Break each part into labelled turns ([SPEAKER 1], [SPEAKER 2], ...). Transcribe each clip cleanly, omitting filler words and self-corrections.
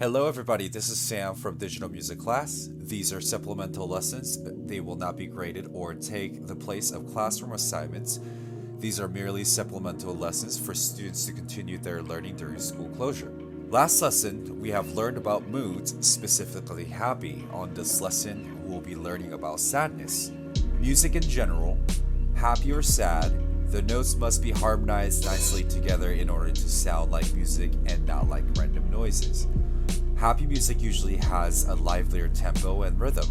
[SPEAKER 1] Hello everybody, this is Sam from Digital Music Class. These are supplemental lessons. They will not be graded or take the place of classroom assignments. These are merely supplemental lessons for students to continue their learning during school closure. Last lesson, we have learned about moods, specifically happy. On this lesson, we'll be learning about sadness. Music in general, happy or sad, the notes must be harmonized nicely together in order to sound like music and not like random noises. Happy music usually has a livelier tempo and rhythm.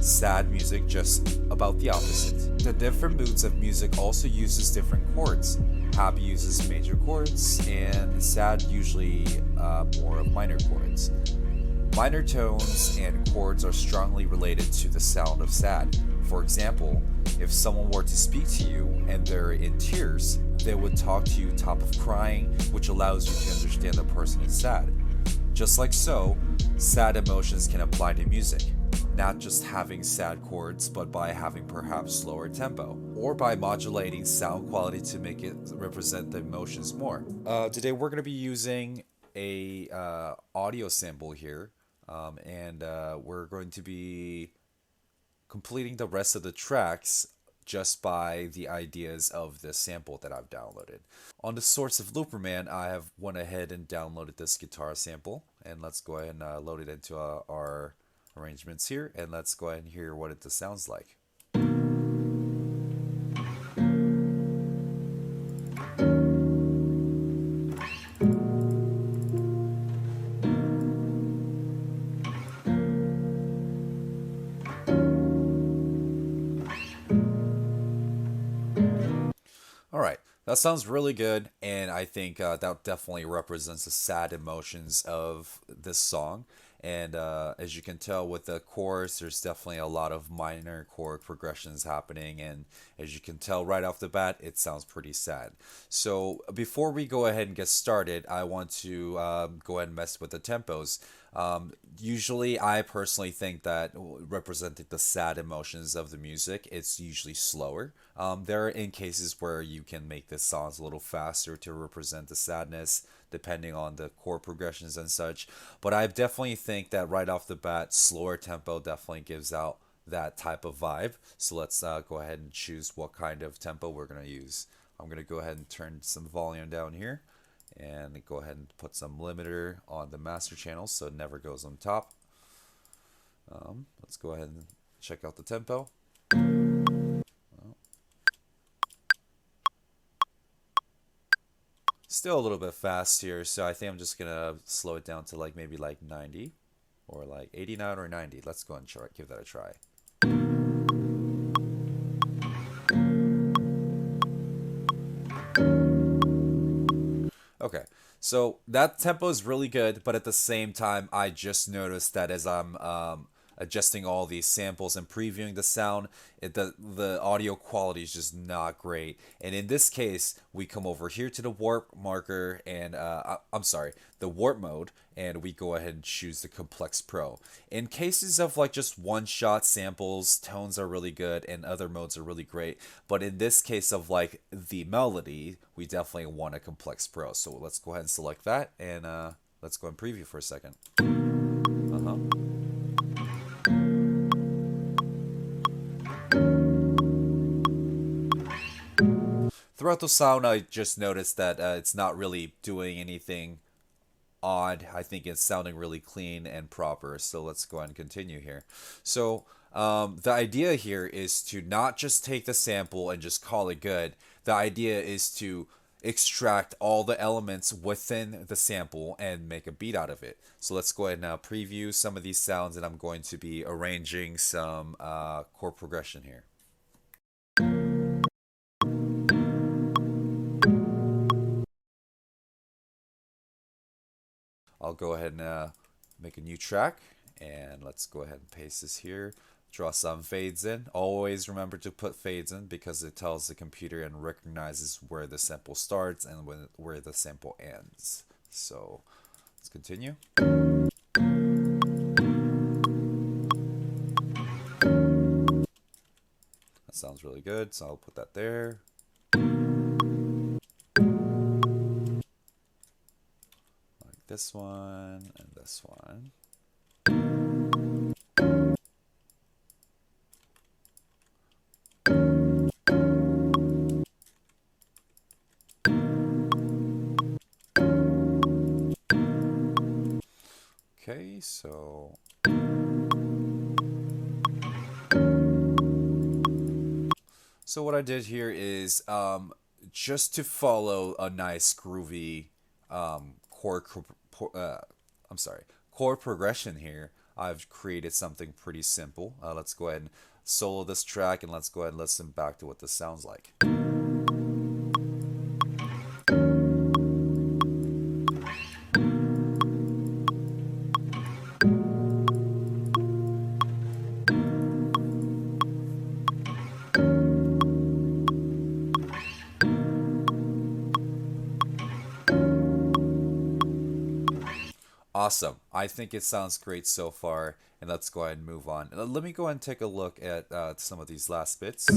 [SPEAKER 1] Sad music just about the opposite. The different moods of music also uses different chords. Happy uses major chords and sad usually more of minor chords. Minor tones and chords are strongly related to the sound of sad. For example, if someone were to speak to you and they're in tears, they would talk to you top of crying, which allows you to understand the person is sad. Just like so, sad emotions can apply to music, not just having sad chords, but by having perhaps slower tempo, or by modulating sound quality to make it represent the emotions more. Today we're going to be using a audio sample here, and we're going to be completing the rest of the tracks just by the ideas of the sample that I've downloaded. On the source of Looperman, I have went ahead and downloaded this guitar sample, and let's go ahead and load it into our arrangements here, and let's go ahead and hear what it sounds like. All right, that sounds really good, and I think that definitely represents the sad emotions of this song. And as you can tell with the chorus, there's definitely a lot of minor chord progressions happening, and as you can tell right off the bat, it sounds pretty sad. So before we go ahead and get started, I want to go ahead and mess with the tempos. Usually, I personally think that representing the sad emotions of the music, it's usually slower. There are in cases where you can make the songs a little faster to represent the sadness, depending on the chord progressions and such. But I definitely think that right off the bat, slower tempo definitely gives out that type of vibe. So let's go ahead and choose what kind of tempo we're going to use. I'm going to go ahead and turn some volume down here, and go ahead and put some limiter on the master channel so it never goes on top. Let's go ahead and check out the tempo. Still a little bit fast here, so I think I'm just gonna slow it down to maybe 90 or 89 or 90. Let's go and give that a try. Okay, so that tempo is really good, but at the same time, I just noticed that as I'm adjusting all these samples and previewing the sound, the audio quality is just not great. And in this case, we come over here to the warp marker, and I'm sorry, the warp mode, and we go ahead and choose the Complex Pro. In cases of just one-shot samples, tones are really good, and other modes are really great. But in this case of the melody, we definitely want a Complex Pro. So let's go ahead and select that, and let's go and preview for a second. Throughout the sound, I just noticed that it's not really doing anything odd. I think it's sounding really clean and proper. So let's go ahead and continue here. So the idea here is to not just take the sample and just call it good. The idea is to extract all the elements within the sample and make a beat out of it. So let's go ahead and now preview some of these sounds, and I'm going to be arranging some chord progression here. I'll go ahead and make a new track, and let's go ahead and paste this here. Draw some fades in. Always remember to put fades in because it tells the computer and recognizes where the sample starts and where the sample ends. So let's continue. That sounds really good, so I'll put that there. this one and this one. Okay, so what I did here is just to follow a nice groovy chord chord progression here. I've created something pretty simple. Let's go ahead and solo this track, and let's go ahead and listen back to what this sounds like. Awesome. I think it sounds great so far, and let's go ahead and move on. Let me go ahead and take a look at some of these last bits.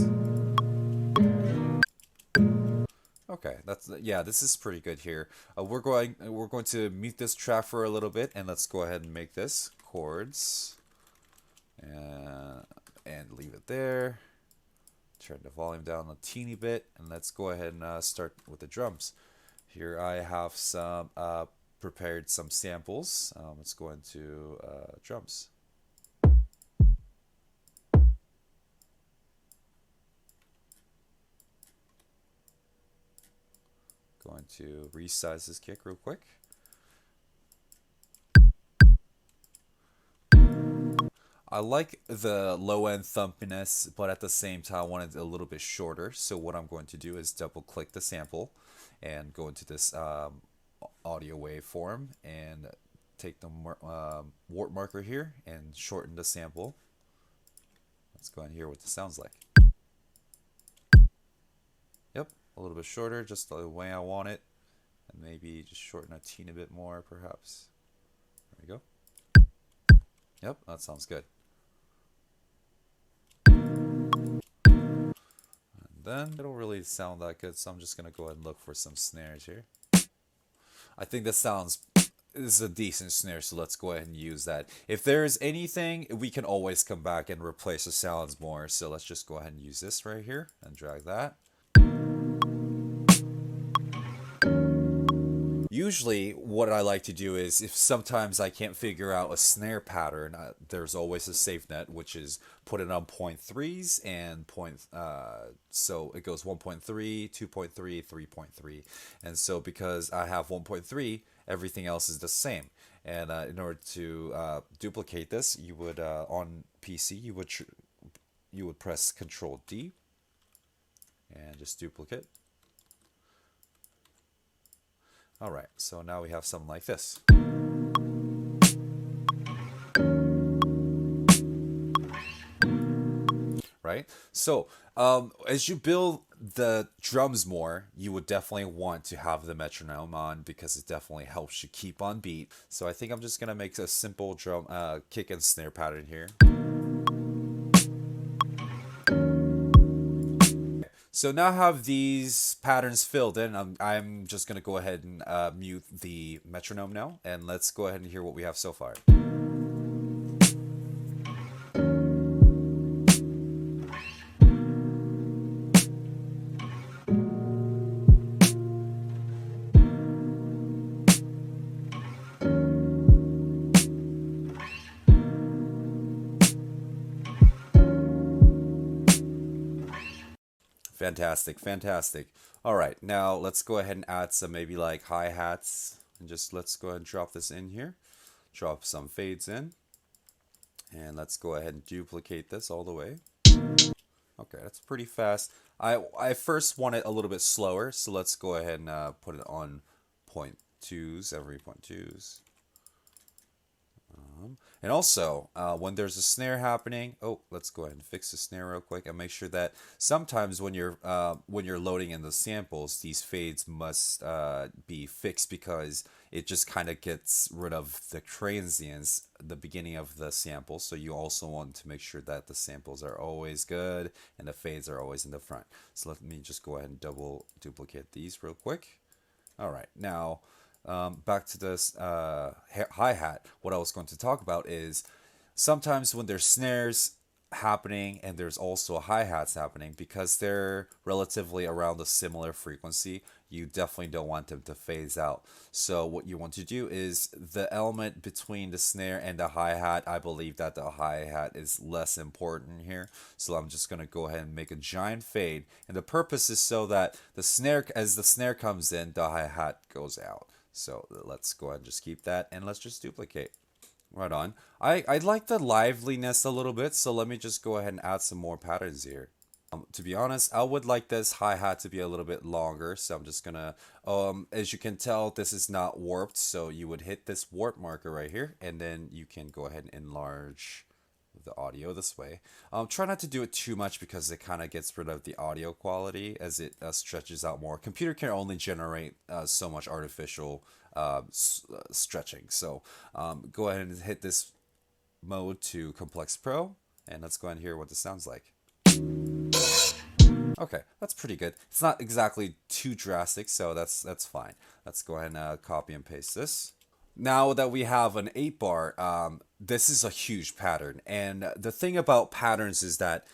[SPEAKER 1] Okay, this is pretty good here. We're going to mute this track for a little bit, and let's go ahead and make this chords, and leave it there. Turn the volume down a teeny bit, and let's go ahead and start with the drums. Here I have some prepared some samples. Let's go into drums. Going to resize this kick real quick. I like the low end thumpiness, but at the same time I want it a little bit shorter. So what I'm going to do is double click the sample and go into this audio waveform and take the warp marker here and shorten the sample. Let's go and hear what this sounds like. Yep, a little bit shorter, just the way I want it, and maybe just shorten a teeny bit more perhaps. There we go. Yep, that sounds good. And then it'll really sound that good, so I'm just gonna go ahead and look for some snares here. I think this is a decent snare, so let's go ahead and use that. If there's anything, we can always come back and replace the sounds more. So let's just go ahead and use this right here and drag that. Usually what I like to do is, if sometimes I can't figure out a snare pattern, there's always a safe net, which is put it on 0.3s and so it goes 1.3, 2.3, 3.3. And so because I have 1.3, everything else is the same. And in order to duplicate this, you would on PC you would press Control D and just duplicate. Alright, so now we have something like this. Right? So, as you build the drums more, you would definitely want to have the metronome on because it definitely helps you keep on beat. So I think I'm just going to make a simple drum kick and snare pattern here. So now I have these patterns filled in. I'm just going to go ahead and mute the metronome now, and let's go ahead and hear what we have so far. Fantastic, fantastic. All right, now let's go ahead and add some maybe like hi-hats, and just let's go ahead and drop this in here. Drop some fades in, and let's go ahead and duplicate this all the way. Okay, that's pretty fast. I first want it a little bit slower, so let's go ahead and put it on 0.2s, every 0.2s. And also, when there's a snare happening, let's go ahead and fix the snare real quick and make sure that sometimes when you're loading in the samples, these fades must be fixed because it just kind of gets rid of the transients at the beginning of the sample. So you also want to make sure that the samples are always good and the fades are always in the front. So let me just go ahead and double duplicate these real quick. All right, now Back to this hi-hat, what I was going to talk about is sometimes when there's snares happening and there's also hi-hats happening, because they're relatively around a similar frequency, you definitely don't want them to phase out. So what you want to do is the element between the snare and the hi-hat, I believe that the hi-hat is less important here. So I'm just going to go ahead and make a giant fade. And the purpose is so that the snare, as the snare comes in, the hi-hat goes out. So let's go ahead and just keep that, and let's just duplicate. Right on. I like the liveliness a little bit, so let me just go ahead and add some more patterns here. To be honest, I would like this hi-hat to be a little bit longer, so I'm just gonna, as you can tell, this is not warped, so you would hit this warp marker right here, and then you can go ahead and enlarge the audio this way. Try not to do it too much because it kind of gets rid of the audio quality as it stretches out more. Computer can only generate so much artificial stretching. So go ahead and hit this mode to Complex Pro, and let's go ahead and hear what this sounds like. Okay, that's pretty good. It's not exactly too drastic, so that's fine. Let's go ahead and copy and paste this. Now that we have an 8 bar, this is a huge pattern. And the thing about patterns is that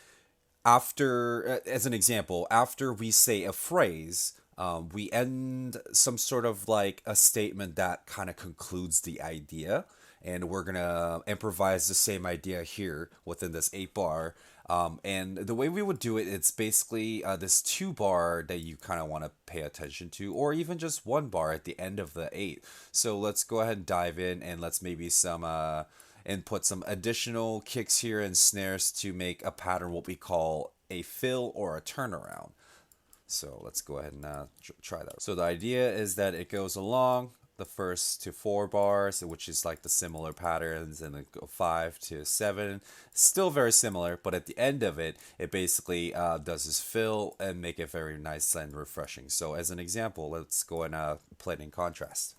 [SPEAKER 1] after, as an example, after we say a phrase, we end some sort of like a statement that kind of concludes the idea. And we're going to improvise the same idea here within this 8 bar. And the way we would do it, it's basically this 2 bar that you kind of want to pay attention to, or even just 1 bar at the end of the 8. So let's go ahead and dive in, and let's maybe and put some additional kicks here and snares to make a pattern what we call a fill or a turnaround. So let's go ahead and try that. So the idea is that it goes along the first to 4 bars, which is like the similar patterns, and then go 5 to 7, still very similar, but at the end of it, it basically does this fill and make it very nice and refreshing. So as an example, let's go and play it in contrast.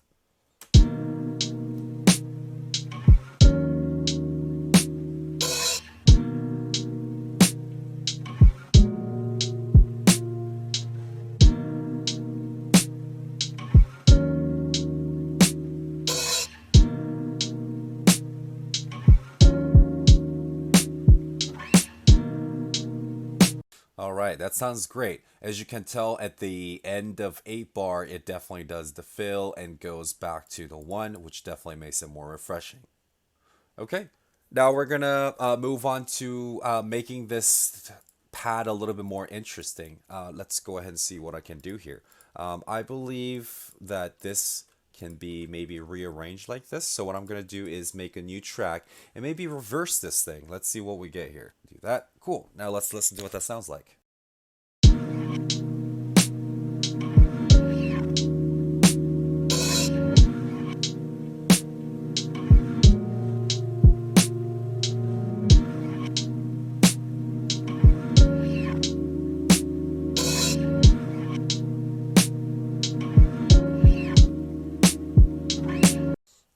[SPEAKER 1] All right, that sounds great. As you can tell, at the end of 8 bar, it definitely does the fill and goes back to the 1, which definitely makes it more refreshing. Okay, now we're gonna move on to making this pad a little bit more interesting. Let's go ahead and see what I can do here. I believe that this can be maybe rearranged like this. So what I'm gonna do is make a new track and maybe reverse this thing. Let's see what we get here. Do that. Cool. Now let's listen to what that sounds like.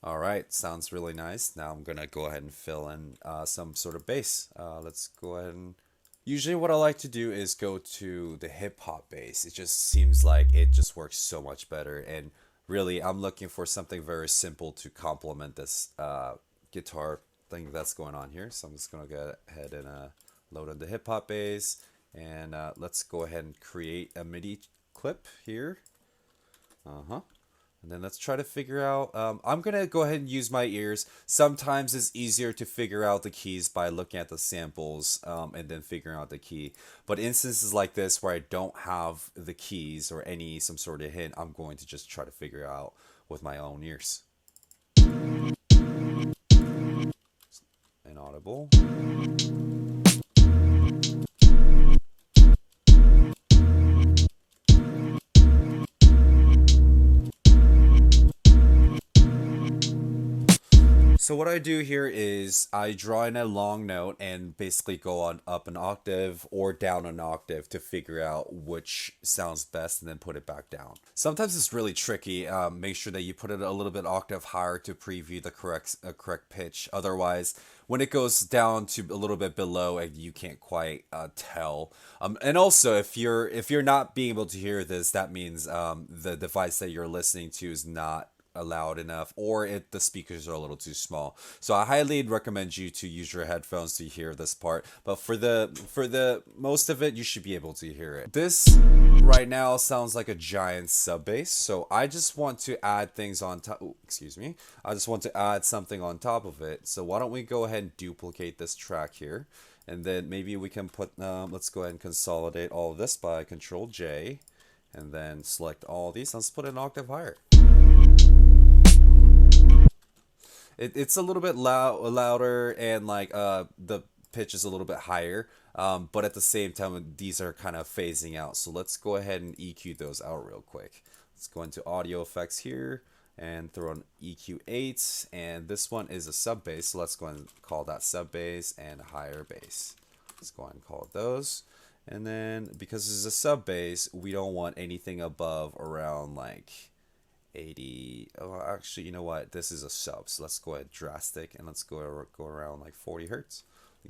[SPEAKER 1] All right, sounds really nice. Now I'm gonna go ahead and fill in some sort of bass. Let's go ahead and. Usually, what I like to do is go to the hip hop bass. It just seems like it just works so much better. And really, I'm looking for something very simple to complement this guitar thing that's going on here. So I'm just gonna go ahead and load in the hip hop bass, and let's go ahead and create a MIDI clip here. And then let's try to figure out, I'm going to go ahead and use my ears. Sometimes it's easier to figure out the keys by looking at the samples and then figuring out the key. But instances like this where I don't have the keys or some sort of hint, I'm going to just try to figure out with my own ears. Inaudible. So what I do here is I draw in a long note and basically go on up an octave or down an octave to figure out which sounds best and then put it back down. Sometimes it's really tricky. Make sure that you put it a little bit octave higher to preview the correct pitch. Otherwise, when it goes down to a little bit below, you can't quite tell. And also, if you're not being able to hear this, that means the device that you're listening to is not loud enough, or the speakers are a little too small. So I highly recommend you to use your headphones to hear this part. But for the most of it, you should be able to hear it. This right now sounds like a giant sub bass. So I just want to add things on top. Excuse me. I just want to add something on top of it. So why don't we go ahead and duplicate this track here, and then maybe we can put. Let's go ahead and consolidate all of this by Control J, and then select all these. Let's put it an octave higher. It's a little bit louder, and like the pitch is a little bit higher, but at the same time these are kind of phasing out. So let's go ahead and EQ those out real quick. Let's go into audio effects here and throw an EQ8, and this one is a sub bass, so let's go ahead and call that sub bass and higher bass. Let's go ahead and call it those. And then because this is a sub bass, we don't want anything above around like 80. Oh, actually, you know what? This is a sub, so let's go ahead drastic, and let's go around like 40 hertz.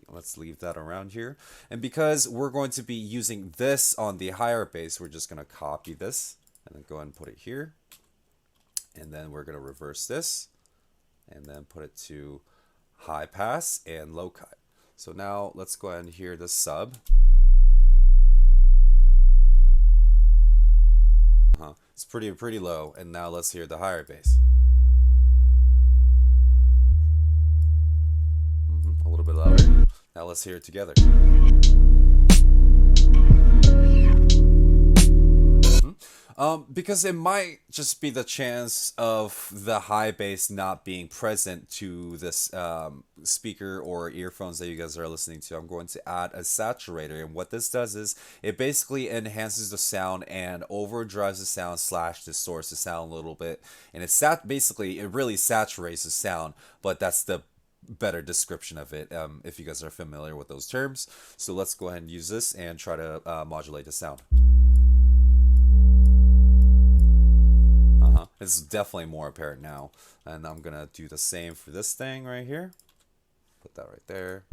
[SPEAKER 1] Let's leave that around here. And because we're going to be using this on the higher bass, we're just going to copy this and then go ahead and put it here. And then we're going to reverse this and then put it to high pass and low cut. So now let's go ahead and hear the sub. It's pretty low, and now let's hear the higher bass. A little bit louder. Now let's hear it together. Because it might just be the chance of the high bass not being present to this speaker or earphones that you guys are listening to. I'm going to add a saturator, and what this does is it basically enhances the sound and overdrives the sound / distorts the sound a little bit, and basically it really saturates the sound, but that's the better description of it if you guys are familiar with those terms. So let's go ahead and use this and try to modulate the sound. It's definitely more apparent now, and I'm gonna do the same for this thing right here. Put that right there.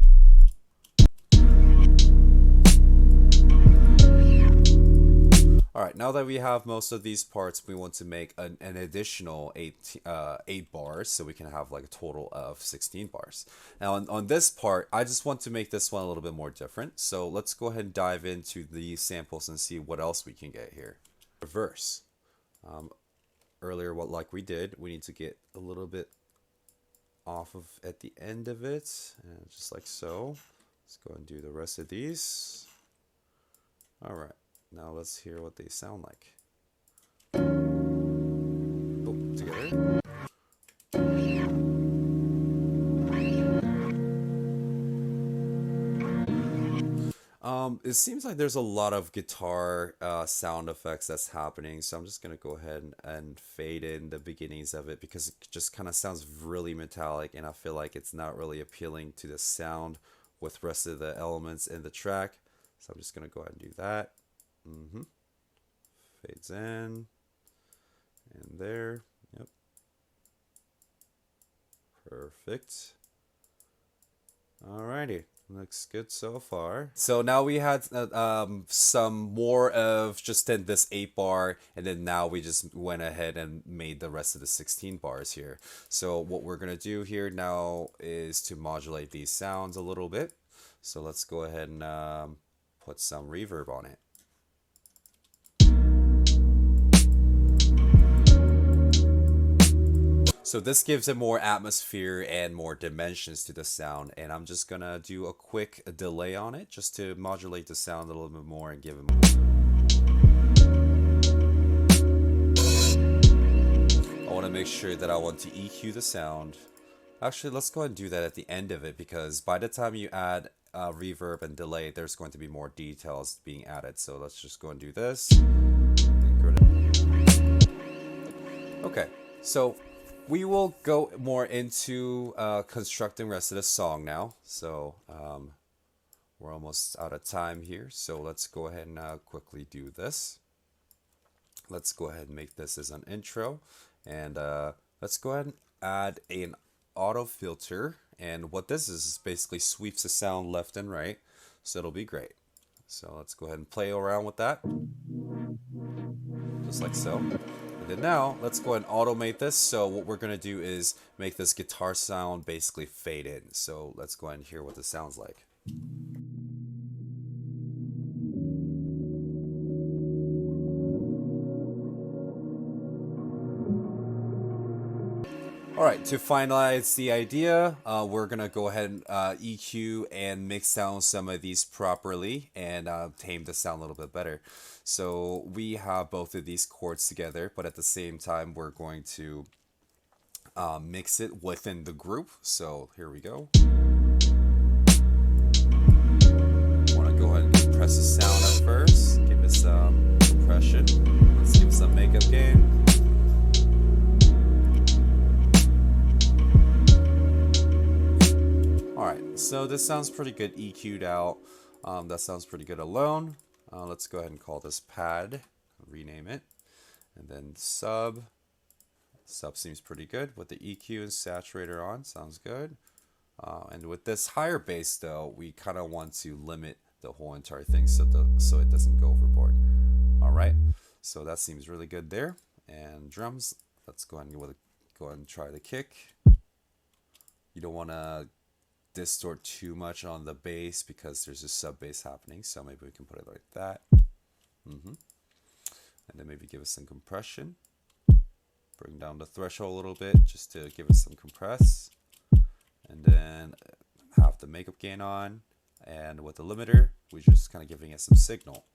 [SPEAKER 1] Alright, now that we have most of these parts, we want to make an additional 8 bars, so we can have like a total of 16 bars. Now on this part, I just want to make this one a little bit more different, so let's go ahead and dive into the samples and see what else we can get here. Reverse. Earlier, like we did, we need to get a little bit off of at the end of it, and just like so. Let's go and do the rest of these. All right, now let's hear what they sound like. Oh, together. It seems like there's a lot of guitar sound effects that's happening, so I'm just gonna go ahead and fade in the beginnings of it because it just kind of sounds really metallic, and I feel like it's not really appealing to the sound with the rest of the elements in the track. So I'm just gonna go ahead and do that. Fades in and there. Yep. Perfect. Alrighty. Looks good so far. So now we had some more of just in this 8 bar, and then now we just went ahead and made the rest of the 16 bars here. So what we're gonna do here now is to modulate these sounds a little bit. So let's go ahead and put some reverb on it. So this gives it more atmosphere and more dimensions to the sound, and I'm just gonna do a quick delay on it just to modulate the sound a little bit more and give it more. I want to make sure that I want to EQ the sound. Actually, let's go ahead and do that at the end of it, because by the time you add reverb and delay, there's going to be more details being added. So let's just go and do this. Okay, so we will go more into constructing the rest of the song now. So we're almost out of time here. So let's go ahead and quickly do this. Let's go ahead and make this as an intro. And let's go ahead and add an auto filter. And what this is basically sweeps the sound left and right. So it'll be great. So let's go ahead and play around with that. Just like so. And then now let's go ahead and automate this. So what we're going to do is make this guitar sound basically fade in. So let's go ahead and hear what this sounds like. Alright, to finalize the idea, we're going to go ahead and EQ and mix down some of these properly and tame the sound a little bit better. So we have both of these chords together, but at the same time we're going to mix it within the group. So here we go. Want to go ahead and compress the sound at first, give it some compression, let's give it some makeup gain. Alright, so this sounds pretty good EQ'd out. That sounds pretty good alone. Let's go ahead and call this pad, rename it, and then sub. Sub seems pretty good with the EQ and saturator on, sounds good. And with this higher bass though, we kind of want to limit the whole entire thing so it doesn't go overboard. Alright, so that seems really good there. And drums, let's go ahead and try the kick. You don't want to distort too much on the bass because there's a sub bass happening, so maybe we can put it like that. And then maybe give us some compression, bring down the threshold a little bit just to give us some compress, and then have the makeup gain on, and with the limiter we're just kind of giving it some signal.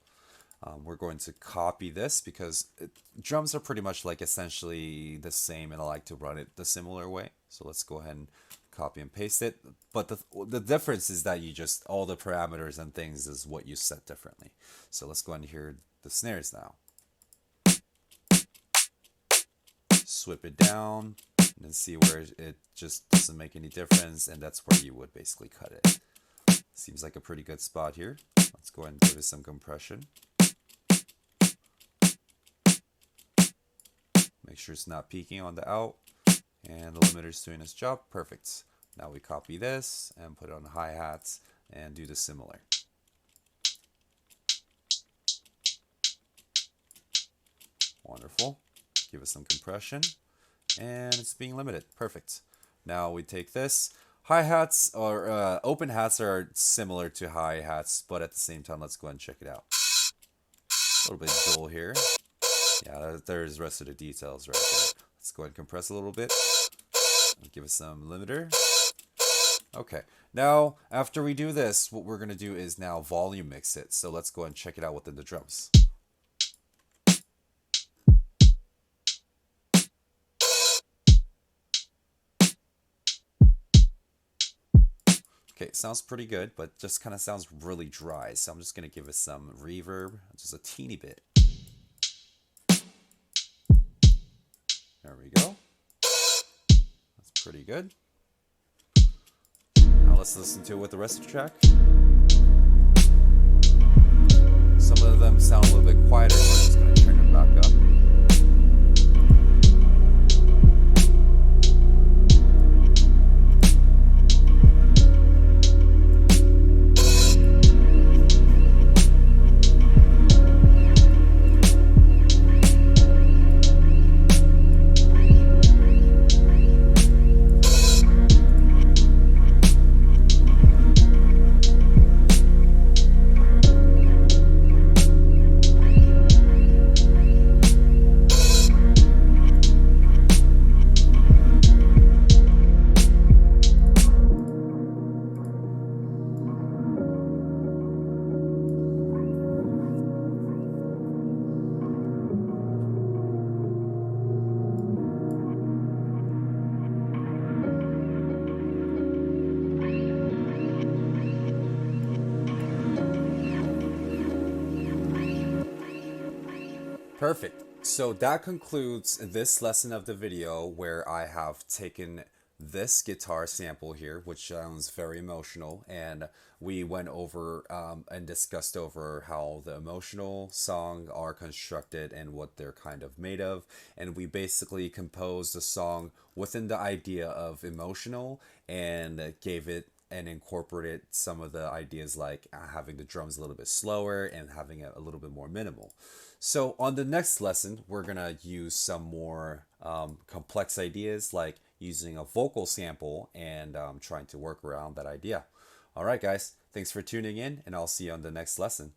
[SPEAKER 1] We're going to copy this because drums are pretty much like essentially the same, and I like to run it the similar way, so let's go ahead and copy and paste it. But the difference is that you just, all the parameters and things is what you set differently. So let's go ahead and hear the snares now. Swip it down and then see where it just doesn't make any difference, and that's where you would basically cut it. Seems like a pretty good spot here. Let's go ahead and give it some compression. Make sure it's not peaking on the out. And the limiter's doing its job. Perfect. Now we copy this and put it on the hi-hats and do the similar. Wonderful. Give it some compression. And it's being limited. Perfect. Now we take this. Hi-hats or open hats are similar to hi-hats, but at the same time, let's go ahead and check it out. A little bit dull here. Yeah, there's the rest of the details right there. Let's go ahead and compress a little bit. Give it some limiter. Okay, now after we do this, what we're going to do is now volume mix it. So let's go ahead and check it out within the drums. Okay, it sounds pretty good, but just kind of sounds really dry. So I'm just going to give it some reverb, just a teeny bit. There we go. Pretty good. Now let's listen to it with the rest of the track. Some of them sound a little bit quieter, so I'm just going to turn them back up. Perfect. So that concludes this lesson of the video where I have taken this guitar sample here, which sounds very emotional, and we went over and discussed over how the emotional song are constructed and what they're kind of made of, and we basically composed a song within the idea of emotional and gave it and incorporated some of the ideas like having the drums a little bit slower and having it a little bit more minimal. So on the next lesson, we're gonna use some more complex ideas like using a vocal sample and trying to work around that idea. All right, guys, thanks for tuning in, and I'll see you on the next lesson.